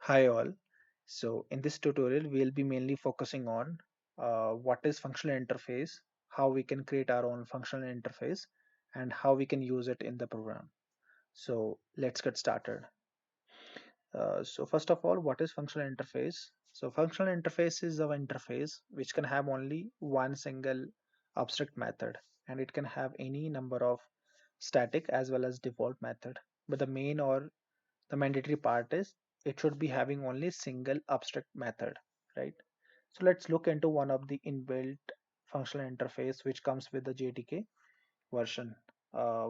Hi all. So in this tutorial, we'll be mainly focusing on what is functional interface, how we can create our own functional interface, and how we can use it in the program. So let's get started. So first of all, what is functional interface? So functional interface is an interface which can have only one single abstract method, and it can have any number of static as well as default method. But the mandatory part is it should be having only single abstract method, right? So let's look into one of the inbuilt functional interface which comes with the JDK version. Uh,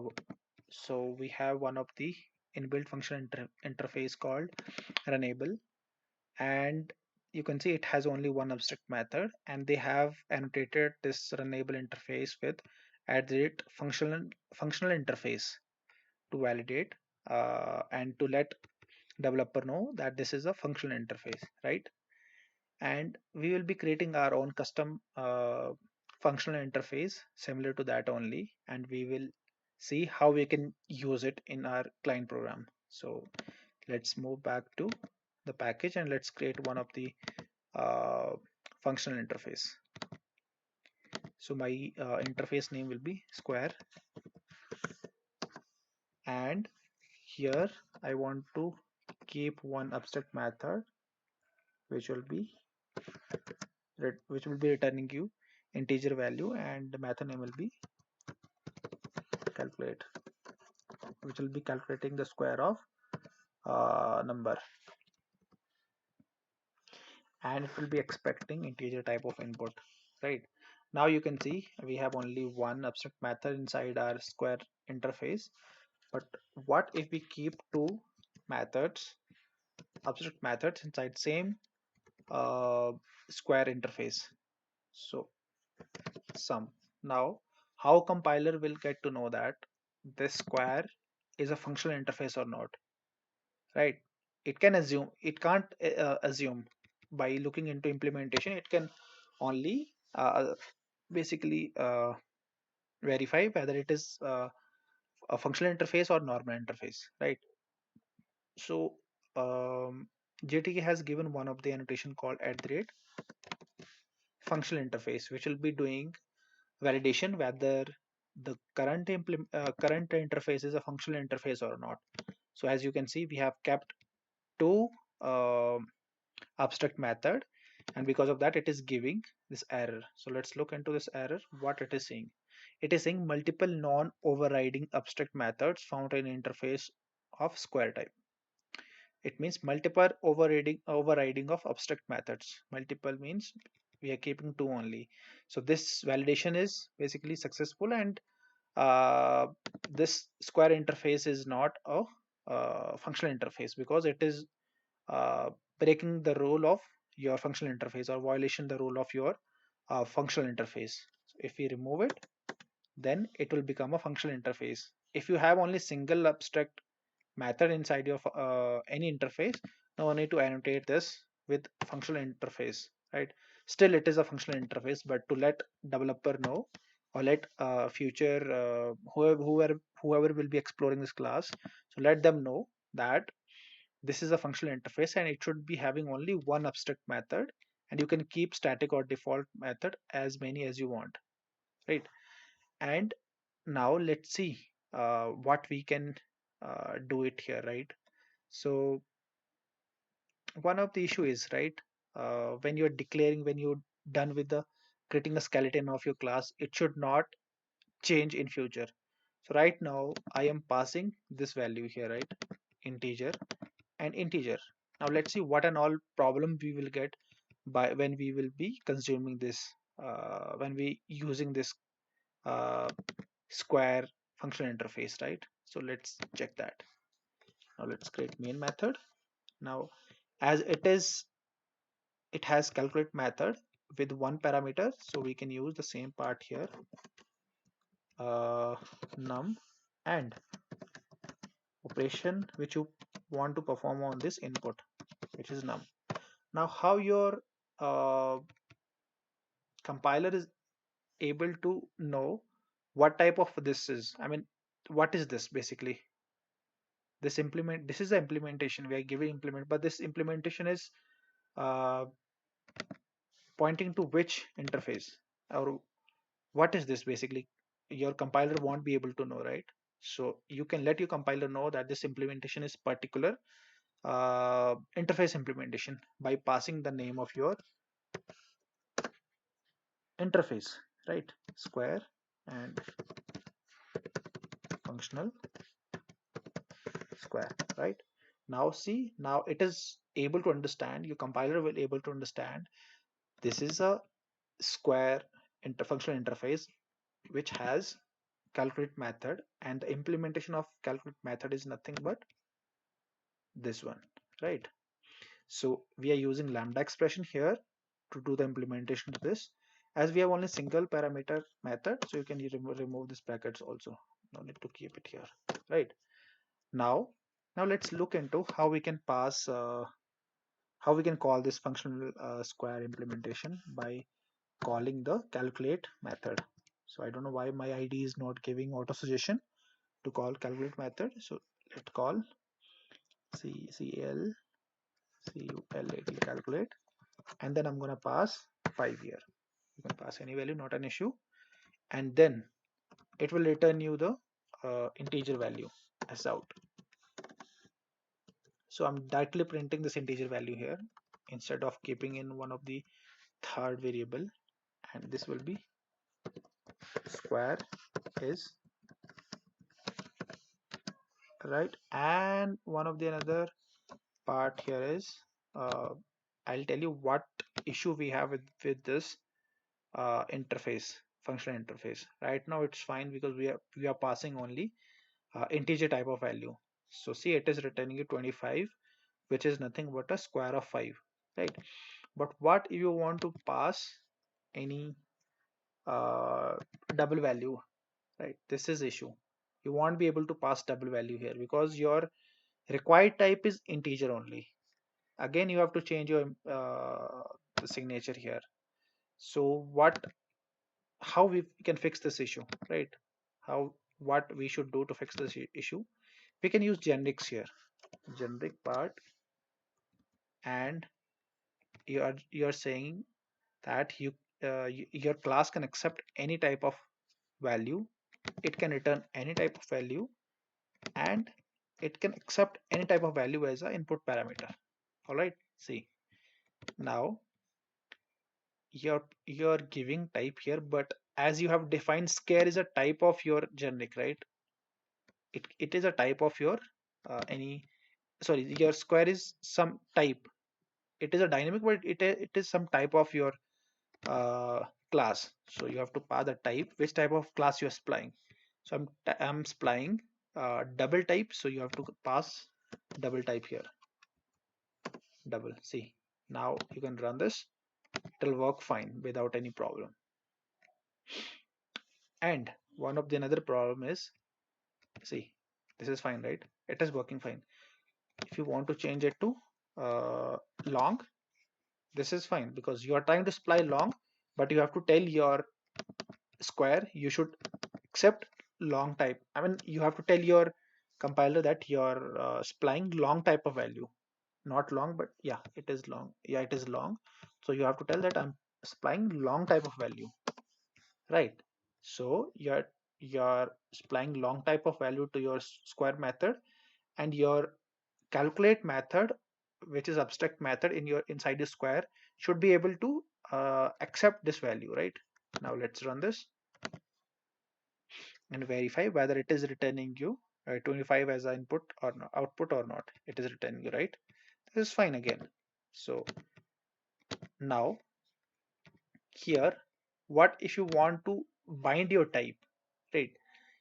so we have one of the inbuilt functional interface called Runable, and you can see it has only one abstract method, and they have annotated this Runable interface with at the rate functional interface to validate and to let developer know that this is a functional interface, right? And we will be creating our own custom functional interface similar to that only, and we will see how we can use it in our client program. So let's move back to the package and let's create one of the uh, functional interface. So my interface name will be square, and here I want to keep one abstract method which will be returning you integer value, and the method name will be calculate, which will be calculating the square of number, and it will be expecting integer type of input, right? Now you can see we have only one abstract method inside our square interface, but what if we keep two methods, abstract methods inside same uh, square interface? So sum. Now, how compiler will get to know that this square is a functional interface or not, right? It can assume, it can't assume by looking into implementation. It can only basically verify whether it is a functional interface or normal interface, right? So JTK has given one of the annotation called at the rate functional interface, which will be doing validation whether the current interface is a functional interface or not. So as you can see, we have kept two abstract method, and because of that it is giving this error. So let's look into this error, what it is saying. It is saying multiple non-overriding abstract methods found in interface of square type. It means multiple overriding of abstract methods. Multiple means we are keeping two only. So this validation is basically successful, and uh, this square interface is not a functional interface because it is uh, breaking the rule of your functional interface or violation the rule of your functional interface. So if we remove it, then it will become a functional interface. If you have only single abstract method inside your any interface, no need to annotate this with functional interface, right? Still it is a functional interface, but to let developer know or let future whoever will be exploring this class, so let them know that this is a functional interface and it should be having only one abstract method, and you can keep static or default method as many as you want, right? And now let's see what we can do it here, right? So one of the issue is, right, when you're declaring, when you're done with the creating a skeleton of your class, it should not change in future. So right now I am passing this value here, right, integer and integer. Now let's see what an all problem we will get by when we will be consuming this when we using this uh, square functional interface, right? So let's check that. Now let's create main method. Now as it has calculate method with one parameter, so we can use the same part here, num and operation which you want to perform on this input, which is num. Now how your uh, compiler is able to know what type of this is, I mean, what is this basically? This is the implementation we are giving implement, but this implementation is uh, pointing to which interface, or what is this basically? Your compiler won't be able to know, right? So you can let your compiler know that this implementation is particular interface implementation by passing the name of your interface, right? Square and functional square, right? Now see, now it is able to understand, your compiler will able to understand this is a square functional interface which has calculate method, and the implementation of calculate method is nothing but this one, right? So we are using lambda expression here to do the implementation of this. As we have only single parameter method, so you can remove this brackets also. No need to keep it here, right? Now, now let's look into how we can pass, how we can call this functional square implementation by calling the calculate method. So I don't know why my IDE is not giving auto suggestion to call calculate method. So let's call calculate, and then I'm gonna pass 5 here. You can pass any value, not an issue, and then it will return you the integer value as out. So I'm directly printing this integer value here instead of keeping in one of the third variable, and this will be square is right. And one of the another part here is uh, I'll tell you what issue we have with this interface, functional interface. Right now it's fine because we are passing only integer type of value. So see, it is returning you 25, which is nothing but a square of 5, right? But what if you want to pass any uh, double value, right? This is issue. You won't be able to pass double value here because your required type is integer only. Again, you have to change your signature here. So how we can fix this issue, right? What we should do to fix this issue? We can use generics here, generic part, and you're saying that your class can accept any type of value, it can return any type of value, and it can accept any type of value as an input parameter. All right, see, now you're giving type here, but as you have defined scare is a type of your generic, right? It is a type of your any sorry, your square is some type. It is a dynamic, but it is some type of your uh, class. So you have to pass the type, which type of class you're supplying. So I'm supplying double type, so you have to pass double type here, double. See, now you can run this, it'll work fine without any problem. And one of the another problem is, see, this is fine, right? It is working fine. If you want to change it to long, this is fine because you are trying to supply long, but you have to tell your square you should accept long type. I mean, you have to tell your compiler that you're supplying long type of value, not long, but yeah, it is long. Yeah, it is long. So you have to tell that I'm supplying long type of value, right? So you're supplying long type of value to your square method, and your calculate method, which is abstract method in your inside the square, should be able to accept this value, right? Now let's run this and verify whether it is returning you 25 as an input or no, output or not. It is returning you, right? This is fine again. So now here, what if you want to bind your type, right?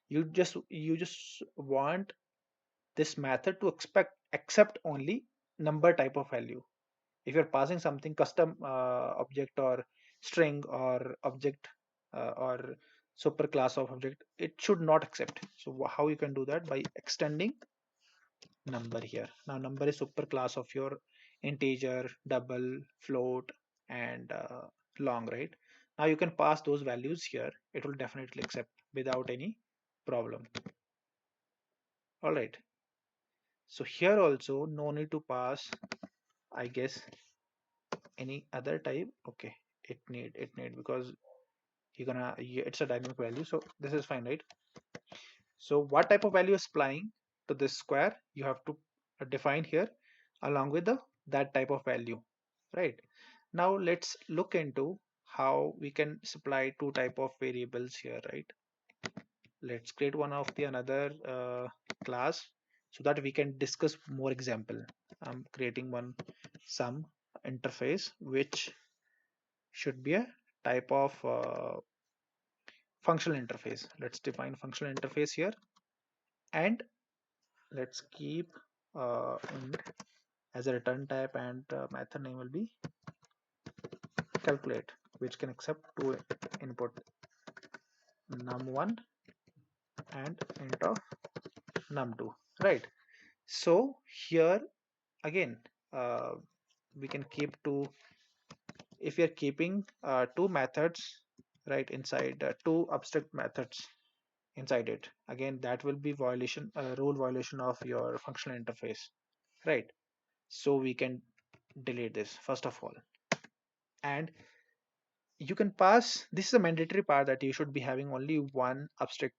You just want this method to accept only number type of value. If you're passing something custom object or string or object or super class of object, it should not accept. So how you can do that? By extending number here. Now number is super class of your integer, double, float, and long, right? Now you can pass those values here, it will definitely accept without any problem. All right, So here also no need to pass, I guess, any other type. Okay, it need because it's a dynamic value, so this is fine, right? So what type of value is applying to this square, you have to define here along with the that type of value, right? Now let's look into how we can supply two type of variables here, right? Let's create one of the another class so that we can discuss more example. I'm creating one sum interface which should be a type of functional interface. Let's define functional interface here, and let's keep int as a return type, and method name will be calculate, which can accept two input, num1 and int of num2, right? So here again, uh, we can keep two. If you're keeping two methods, right, inside two abstract methods inside it, again that will be violation, rule violation of your functional interface, right? So we can delete this first of all. And you can pass, this is a mandatory part, that you should be having only one abstract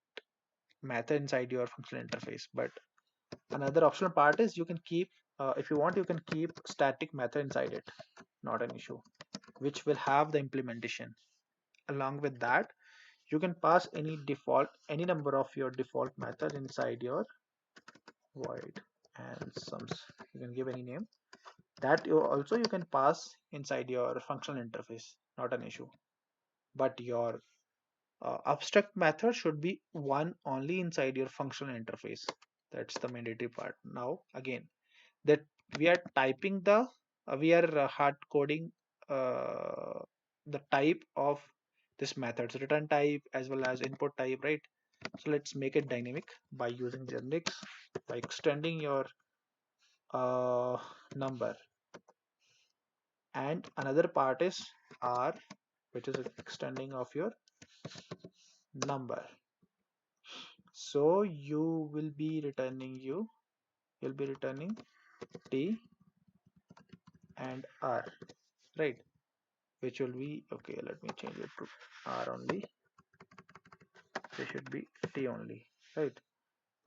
method inside your functional interface. But another optional part is you can keep, if you want, you can keep static method inside it, not an issue, which will have the implementation. Along with that, you can pass any number of your default method inside your void and sums. You can give any name that you can pass inside your functional interface, not an issue. But your abstract method should be one only inside your functional interface. That's the mandatory part. Now again, that we are typing the we are hard coding uh, the type of this methods, return type as well as input type, right? So let's make it dynamic by using generics, by extending your number. And another part is r, which is extending of your number. So you'll be returning t and r, right? Which will be, okay, let me change it to r only. They should be t only, right?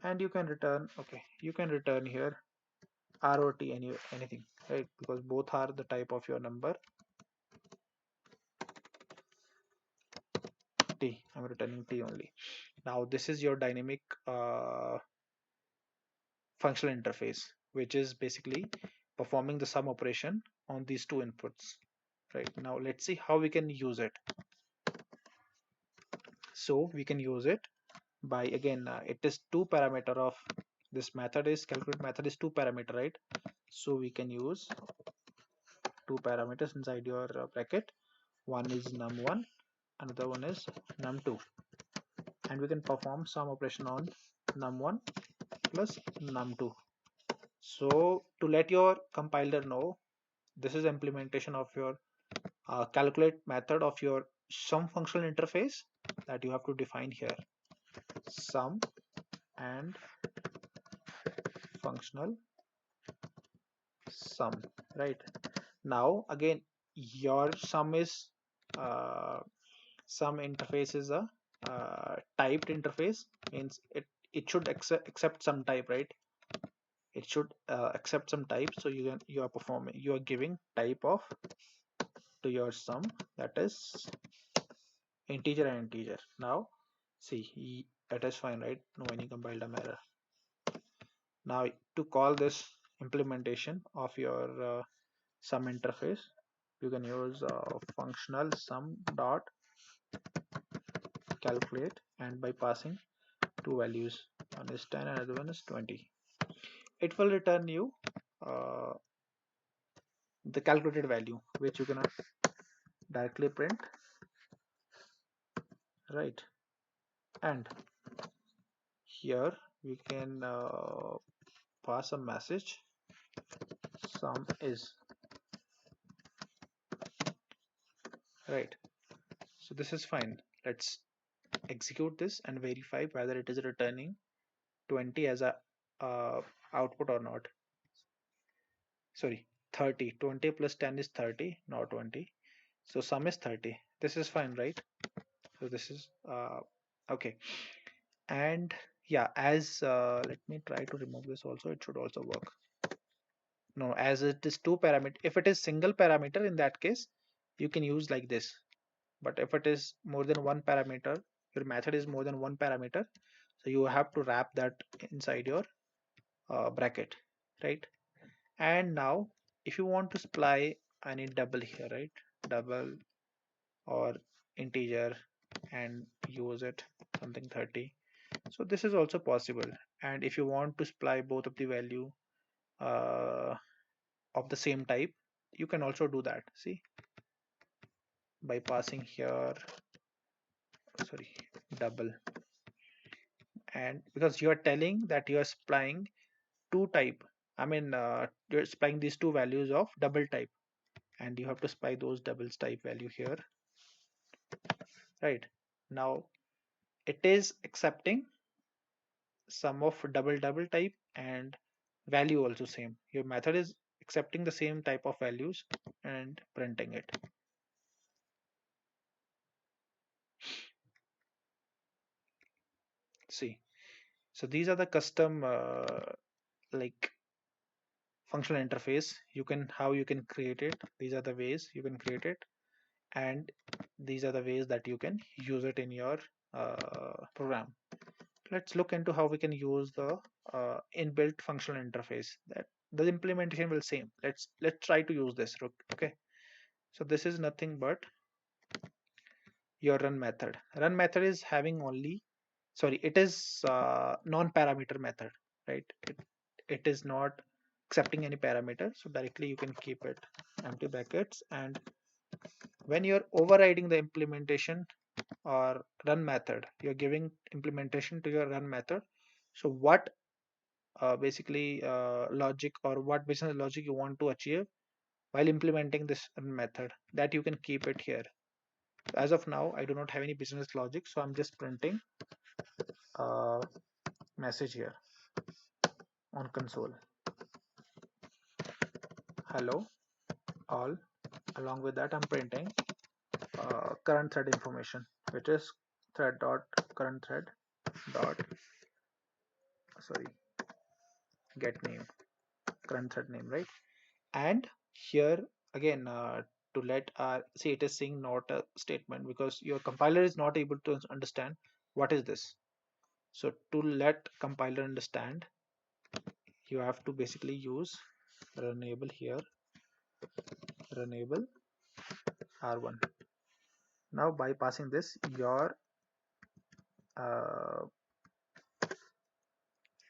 And you can return, okay, you can return here r or t, anything, right? Because both are the type of your number. T, I'm returning t only. Now this is your dynamic functional interface, which is basically performing the sum operation on these two inputs. Right, now let's see how we can use it. So we can use it by, again, it is two parameter of this method, is calculate method is two parameter, right? So we can use two parameters inside your bracket. One is num1, another one is num2, and we can perform sum operation on num1 plus num2. So to let your compiler know, this is implementation of your calculate method of your sum functional interface that you have to define here. Sum and functional sum, right? Now again, your sum is sum interface is a typed interface, means it should accept some type, right? It should accept some type. So you are giving type of to your sum, that is integer and integer. Now see, it is fine, right? No any compile dump error. Now to call this implementation of your sum interface, you can use functional sum dot calculate, and by passing two values, one is 10 and another one is 20, it will return you uh, the calculated value, which you can directly print, right? And here we can pass a message, sum is, right? So this is fine. Let's execute this and verify whether it is returning 20 as a output or not. Sorry, 30. 20 plus 10 is 30, not 20. So sum is 30. This is fine, right? So this is okay. And yeah, as let me try to remove this also. It should also work. No, as it is two parameter. If it is single parameter, in that case, you can use like this. But if it is more than one parameter, your method is more than one parameter, so you have to wrap that inside your bracket, right? And now, if you want to supply any double here, right? Double or integer and use it something 30. So this is also possible. And if you want to supply both of the value uh, of the same type, you can also do that. See, by passing here, sorry, double, and because you are telling that you are supplying two type, I mean you're supplying these two values of double type, and you have to supply those doubles type value here, right? Now it is accepting sum of double double type and value also same. Your method is accepting the same type of values and printing it. See, so these are the custom like functional interface. You can, how you can create it. These are the ways you can create it, and these are the ways that you can use it in your program. Let's look into how we can use the inbuilt functional interface. That the implementation will same. Let's try to use this. Okay, so this is nothing but your run method. Run method is having only, sorry, it is non-parameter method, right? It is not accepting any parameter, so directly you can keep it empty brackets. And when you're overriding the implementation or run method, you're giving implementation to your run method. So what basically logic or what business logic you want to achieve while implementing this run method, that you can keep it here. As of now, I do not have any business logic, so I'm just printing a message here on console. Hello all. Along with that, I'm printing current thread information, which is thread dot current thread dot, sorry, get name, current thread name, right? And here again, to let our, see, it is saying not a statement because your compiler is not able to understand what is this. So to let compiler understand, you have to basically use Runable here, Runable R1. Now by passing this, your uh,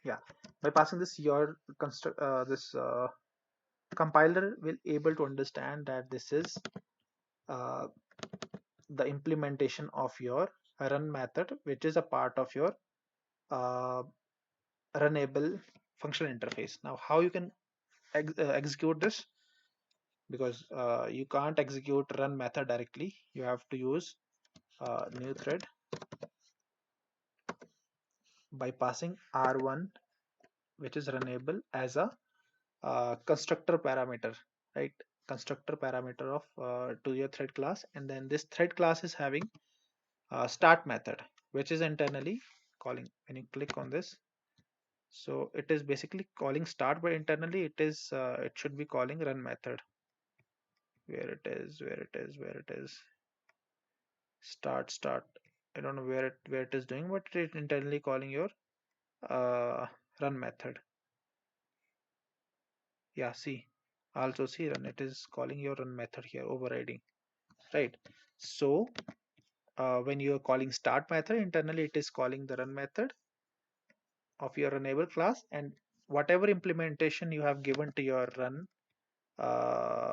yeah, by passing this, your construct this compiler will able to understand that this is uh, the implementation of your run method, which is a part of your uh, Runable functional interface. Now how you can execute this, because you can't execute run method directly, you have to use new thread by passing r1, which is Runable, as a constructor parameter, right? Constructor parameter of to your thread class, and then this thread class is having start method, which is internally calling. When you click on this, so it is basically calling start, but internally it is it should be calling run method. Where it is, where it is, where it is, start. I don't know where it is doing, but it is internally calling your uh, run method. Yeah, see, also see run, it is calling your run method here, overriding, right? So when you are calling start method, internally it is calling the run method of your Runable class, and whatever implementation you have given to your run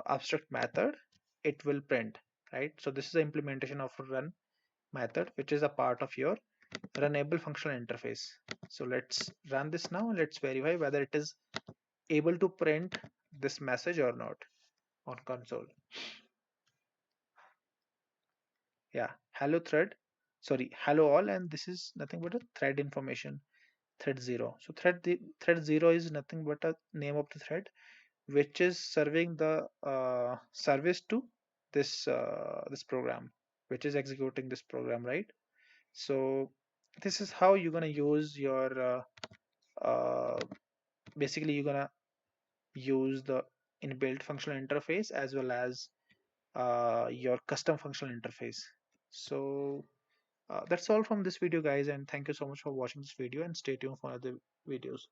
abstract method, it will print, right? So this is the implementation of run method, which is a part of your Runable functional interface. So let's run this now. Let's verify whether it is able to print this message or not on console. Yeah, hello thread, sorry, hello all, and this is nothing but a thread information. thread 0. So thread 0 is nothing but a name of the thread which is serving the service to this program, which is executing this program, right? So this is how you're gonna use your basically you're gonna use the inbuilt functional interface as well as your custom functional interface. So that's all from this video, guys, and thank you so much for watching this video and stay tuned for other videos.